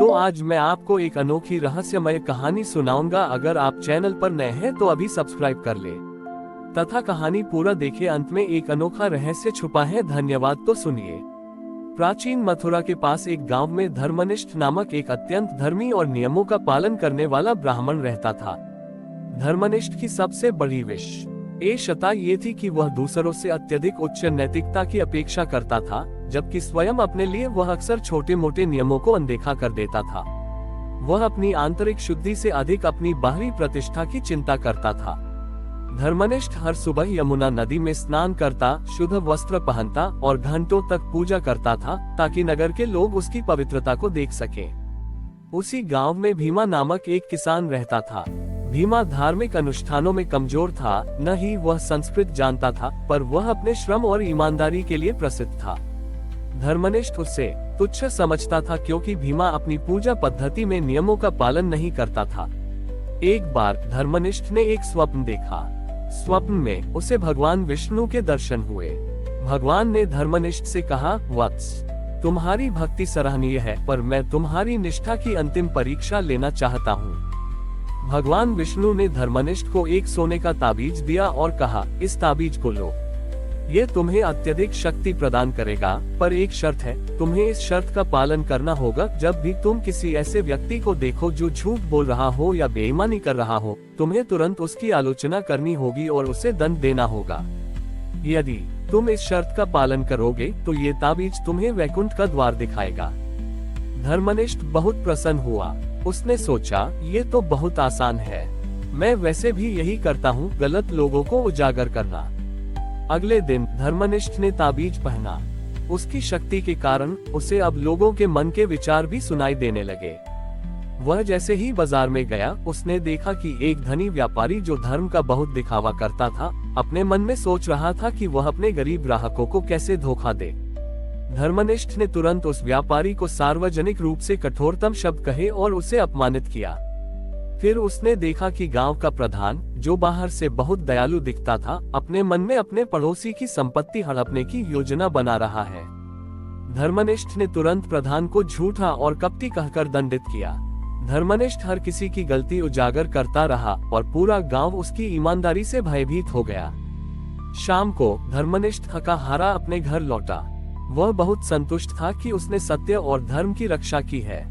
तो आज मैं आपको एक अनोखी रहस्यमय कहानी सुनाऊंगा। अगर आप चैनल पर नए हैं तो अभी सब्सक्राइब कर ले तथा कहानी पूरा देखें। अंत में एक अनोखा रहस्य छुपा है। धन्यवाद। तो सुनिए। प्राचीन मथुरा के पास एक गांव में धर्मनिष्ठ नामक एक अत्यंत धर्मी और नियमों का पालन करने वाला ब्राह्मण रहता था। धर्मनिष्ठ की सबसे बड़ी विशेषता ये थी कि वह दूसरों से अत्यधिक उच्च नैतिकता की अपेक्षा करता था, जबकि स्वयं अपने लिए वह अक्सर छोटे मोटे नियमों को अनदेखा कर देता था। वह अपनी आंतरिक शुद्धि से अधिक अपनी बाहरी प्रतिष्ठा की चिंता करता था। धर्मनिष्ठ हर सुबह यमुना नदी में स्नान करता, शुद्ध वस्त्र पहनता और घंटों तक पूजा करता था, ताकि नगर के लोग उसकी पवित्रता को देख सकें। उसी गांव में भीमा नामक एक किसान रहता था। भीमा धार्मिक अनुष्ठानों में कमजोर था, न ही वह संस्कृत जानता था, पर वह अपने श्रम और ईमानदारी के लिए प्रसिद्ध था। धर्मनिष्ठ उसे तुच्छ समझता था, क्योंकि भीमा अपनी पूजा पद्धति में नियमों का पालन नहीं करता था। एक बार धर्मनिष्ठ ने एक स्वप्न देखा। स्वप्न में उसे भगवान विष्णु के दर्शन हुए। भगवान ने धर्मनिष्ठ से कहा, वत्स, तुम्हारी भक्ति सराहनीय है, पर मैं तुम्हारी निष्ठा की अंतिम परीक्षा लेना चाहता हूँ। भगवान विष्णु ने धर्मनिष्ठ को एक सोने का ताबीज दिया और कहा, इस ताबीज को लो, ये तुम्हें अत्यधिक शक्ति प्रदान करेगा, पर एक शर्त है, तुम्हें इस शर्त का पालन करना होगा। जब भी तुम किसी ऐसे व्यक्ति को देखो जो झूठ बोल रहा हो या बेईमानी कर रहा हो, तुम्हें तुरंत उसकी आलोचना करनी होगी और उसे दंड देना होगा। यदि तुम इस शर्त का पालन करोगे तो ये ताबीज तुम्हें वैकुंठ का द्वार दिखाएगा। धर्मनिष्ठ बहुत प्रसन्न हुआ। उसने सोचा, ये तो बहुत आसान है, मैं वैसे भी यही करता हूँ, गलत लोगों को उजागर करना। अगले दिन धर्मनिष्ठ ने ताबीज पहना। उसकी शक्ति के कारण उसे अब लोगों के मन के विचार भी सुनाई देने लगे। वह जैसे ही बाजार में गया, उसने देखा कि एक धनी व्यापारी जो धर्म का बहुत दिखावा करता था, अपने मन में सोच रहा था कि वह अपने गरीब ग्राहकों को कैसे धोखा दे। धर्मनिष्ठ ने तुरंत उस व्यापारी को सार्वजनिक रूप से कठोरतम शब्द कहे और उसे अपमानित किया। फिर उसने देखा कि गांव का प्रधान, जो बाहर से बहुत दयालु दिखता था, अपने मन में अपने पड़ोसी की संपत्ति हड़पने की योजना बना रहा है। धर्मनिष्ठ ने तुरंत प्रधान को झूठा और कपटी कहकर दंडित किया। धर्मनिष्ठ हर किसी की गलती उजागर करता रहा और पूरा गांव उसकी ईमानदारी से भयभीत हो गया। शाम को धर्मनिष्ठ थका हारा अपने घर लौटा। वह बहुत संतुष्ट था कि उसने सत्य और धर्म की रक्षा की है।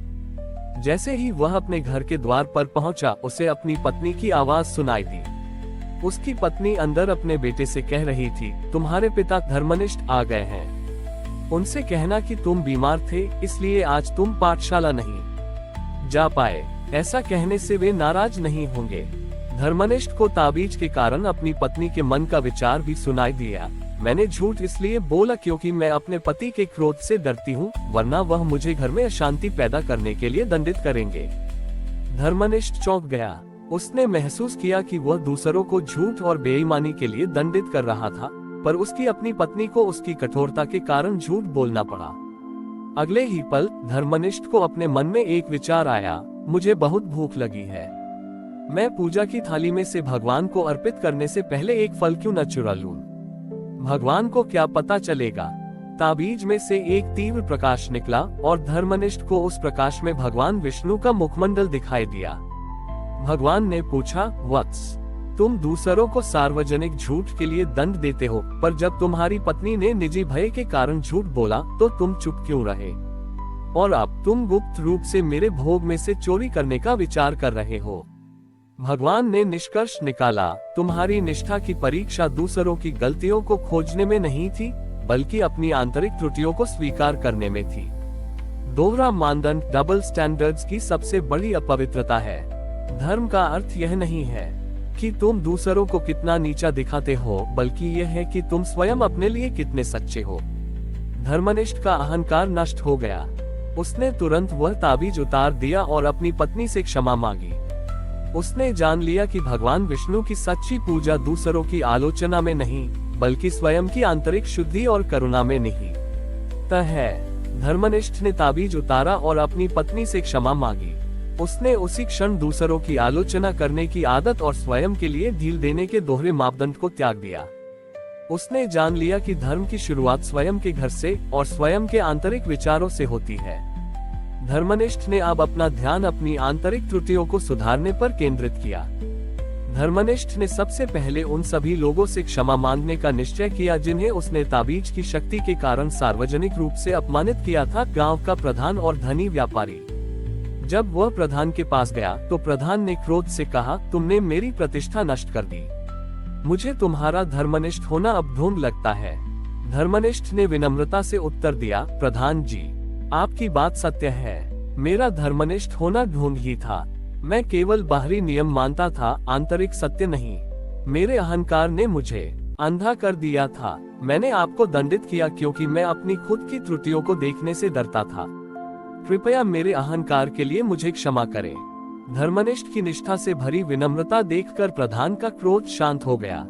जैसे ही वह अपने घर के द्वार पर पहुंचा, उसे अपनी पत्नी की आवाज सुनाई दी। उसकी पत्नी अंदर अपने बेटे से कह रही थी, तुम्हारे पिता धर्मनिष्ठ आ गए हैं। उनसे कहना कि तुम बीमार थे, इसलिए आज तुम पाठशाला नहीं जा पाए। ऐसा कहने से वे नाराज नहीं होंगे। धर्मनिष्ठ को ताबीज के कारण अपनी पत्नी के मन का विचार भी सुनाई दिया। मैंने झूठ इसलिए बोला क्योंकि मैं अपने पति के क्रोध से डरती हूँ, वरना वह मुझे घर में अशांति पैदा करने के लिए दंडित करेंगे। धर्मनिष्ठ चौंक गया। उसने महसूस किया कि वह दूसरों को झूठ और बेईमानी के लिए दंडित कर रहा था, पर उसकी अपनी पत्नी को उसकी कठोरता के कारण झूठ बोलना पड़ा। अगले ही पल धर्मनिष्ठ को अपने मन में एक विचार आया, मुझे बहुत भूख लगी है। मैं पूजा की थाली में से भगवान को अर्पित करने से पहले एक फल क्यों न चुरा लूं? भगवान को क्या पता चलेगा? ताबीज में से एक तीव्र प्रकाश निकला और धर्मनिष्ठ को उस प्रकाश में भगवान विष्णु का मुखमंडल दिखाई दिया। भगवान ने पूछा, वत्स, तुम दूसरों को सार्वजनिक झूठ के लिए दंड देते हो, पर जब तुम्हारी पत्नी ने निजी भय के कारण झूठ बोला तो तुम चुप क्यों रहे? और अब तुम गुप्त रूप से मेरे भोग में से चोरी करने का विचार कर रहे हो। भगवान ने निष्कर्ष निकाला, तुम्हारी निष्ठा की परीक्षा दूसरों की गलतियों को खोजने में नहीं थी, बल्कि अपनी आंतरिक त्रुटियों को स्वीकार करने में थी। दोहरा मानदंड, डबल स्टैंडर्ड्स की सबसे बड़ी अपवित्रता है। धर्म का अर्थ यह नहीं है कि तुम दूसरों को कितना नीचा दिखाते हो, बल्कि यह है कि तुम स्वयं अपने लिए कितने सच्चे हो। धर्मनिष्ठ का अहंकार नष्ट हो गया। उसने तुरंत वह ताबीज उतार दिया और अपनी पत्नी से क्षमा मांगी। उसने जान लिया कि भगवान विष्णु की सच्ची पूजा दूसरों की आलोचना में नहीं, बल्कि स्वयं की आंतरिक शुद्धि और करुणा में निहित है। धर्मनिष्ठ ने ताबीज उतारा और अपनी पत्नी से क्षमा मांगी। उसने उसी क्षण दूसरों की आलोचना करने की आदत और स्वयं के लिए ढील देने के दोहरे मापदंड को त्याग दिया। उसने जान लिया कि धर्म की शुरुआत स्वयं के घर से और स्वयं के आंतरिक विचारों से होती है। धर्मनिष्ठ ने अब अपना ध्यान अपनी आंतरिक त्रुटियों को सुधारने पर केंद्रित किया। धर्मनिष्ठ ने सबसे पहले उन सभी लोगों से क्षमा मांगने का निश्चय किया जिन्हें उसने ताबीज की शक्ति के कारण सार्वजनिक रूप से अपमानित किया था। गांव का प्रधान और धनी व्यापारी। जब वह प्रधान के पास गया तो प्रधान ने क्रोध से कहा, तुमने मेरी प्रतिष्ठा नष्ट कर दी। मुझे तुम्हारा धर्मनिष्ठ होना अब ढोंग लगता है। धर्मनिष्ठ ने विनम्रता से उत्तर दिया, प्रधान जी, आपकी बात सत्य है। मेरा धर्मनिष्ठ होना ढोंग ही था। मैं केवल बाहरी नियम मानता था, आंतरिक सत्य नहीं। मेरे अहंकार ने मुझे अंधा कर दिया था। मैंने आपको दंडित किया क्योंकि मैं अपनी खुद की त्रुटियों को देखने से डरता था। कृपया मेरे अहंकार के लिए मुझे क्षमा करें। धर्मनिष्ठ की निष्ठा से भरी विनम्रता देखकर प्रधान का क्रोध शांत हो गया।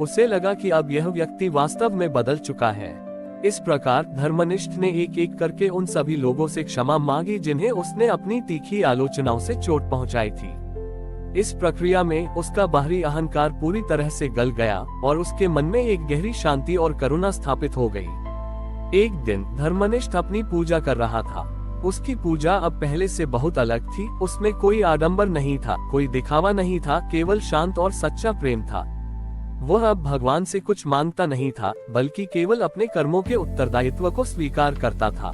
उसे लगा कि अब यह व्यक्ति वास्तव में बदल चुका है। इस प्रकार धर्मनिष्ठ ने एक एक करके उन सभी लोगों से क्षमा मांगी जिन्हें उसने अपनी तीखी आलोचनाओं से चोट पहुंचाई थी। इस प्रक्रिया में उसका बाहरी अहंकार पूरी तरह से गल गया और उसके मन में एक गहरी शांति और करुणा स्थापित हो गई। एक दिन धर्मनिष्ठ अपनी पूजा कर रहा था। उसकी पूजा अब पहले से बहुत अलग थी। उसमें कोई आडंबर नहीं था, कोई दिखावा नहीं था, केवल शांत और सच्चा प्रेम था। वह अब भगवान से कुछ मांगता नहीं था, बल्कि केवल अपने कर्मों के उत्तरदायित्व को स्वीकार करता था।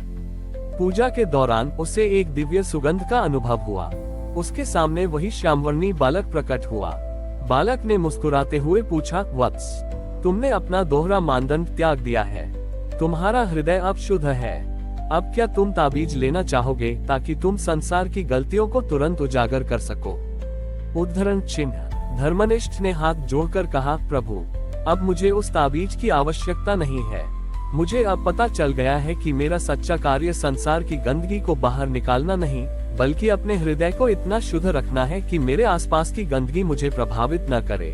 पूजा के दौरान उसे एक दिव्य सुगंध का अनुभव हुआ। उसके सामने वही श्यामवर्णी बालक प्रकट हुआ। बालक ने मुस्कुराते हुए पूछा, वत्स, तुमने अपना दोहरा मानदंड त्याग दिया है। तुम्हारा हृदय अब शुद्ध है। अब क्या तुम ताबीज लेना चाहोगे ताकि तुम संसार की गलतियों को तुरंत उजागर कर सको? उद्धरण चिन्ह। धर्मनिष्ठ ने हाथ जोड़कर कहा, प्रभु, अब मुझे उस ताबीज की आवश्यकता नहीं है। मुझे अब पता चल गया है कि मेरा सच्चा कार्य संसार की गंदगी को बाहर निकालना नहीं, बल्कि अपने हृदय को इतना शुद्ध रखना है कि मेरे आसपास की गंदगी मुझे प्रभावित न करे।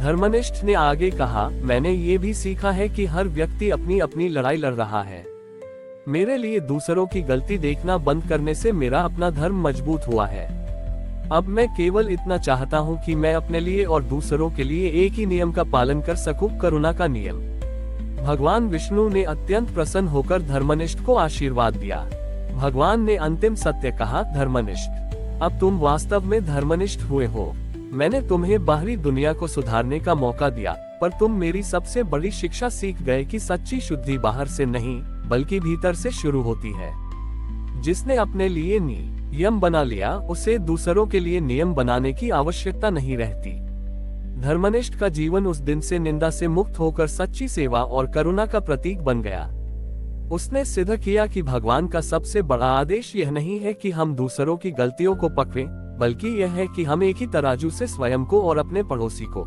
धर्मनिष्ठ ने आगे कहा, मैंने ये भी सीखा है कि हर व्यक्ति अपनी अपनी लड़ाई लड़ रहा है। मेरे लिए दूसरों की गलती देखना बंद करने से मेरा अपना धर्म मजबूत हुआ है। अब मैं केवल इतना चाहता हूँ कि मैं अपने लिए और दूसरों के लिए एक ही नियम का पालन कर सकूं, करुणा का नियम। भगवान विष्णु ने अत्यंत प्रसन्न होकर धर्मनिष्ठ को आशीर्वाद दिया। भगवान ने अंतिम सत्य कहा, धर्मनिष्ठ, अब तुम वास्तव में धर्मनिष्ठ हुए हो। मैंने तुम्हें बाहरी दुनिया को सुधारने का मौका दिया, पर तुम मेरी सबसे बड़ी शिक्षा सीख गए कि सच्ची शुद्धि बाहर से नहीं, बल्कि भीतर से शुरू होती है। जिसने अपने लिए नियम बना लिया, उसे दूसरों के लिए नियम बनाने की आवश्यकता नहीं रहती। धर्मनिष्ठ का जीवन उस दिन से निंदा से मुक्त होकर सच्ची सेवा और करुणा का प्रतीक बन गया। उसने सिद्ध किया कि भगवान का सबसे बड़ा आदेश यह नहीं है कि हम दूसरों की गलतियों को पकड़ें, बल्कि यह है कि हम एक ही तराजू से स्वयं को और अपने पड़ोसी को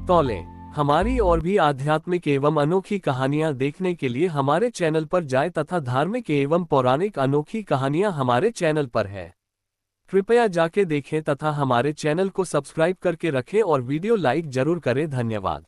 तौलें। हमारी और भी आध्यात्मिक एवं अनोखी कहानियां देखने के लिए हमारे चैनल पर जाएं तथा धार्मिक एवं पौराणिक अनोखी कहानियां हमारे चैनल पर है। कृपया जाके देखें तथा हमारे चैनल को सब्सक्राइब करके रखें और वीडियो लाइक जरूर करें। धन्यवाद।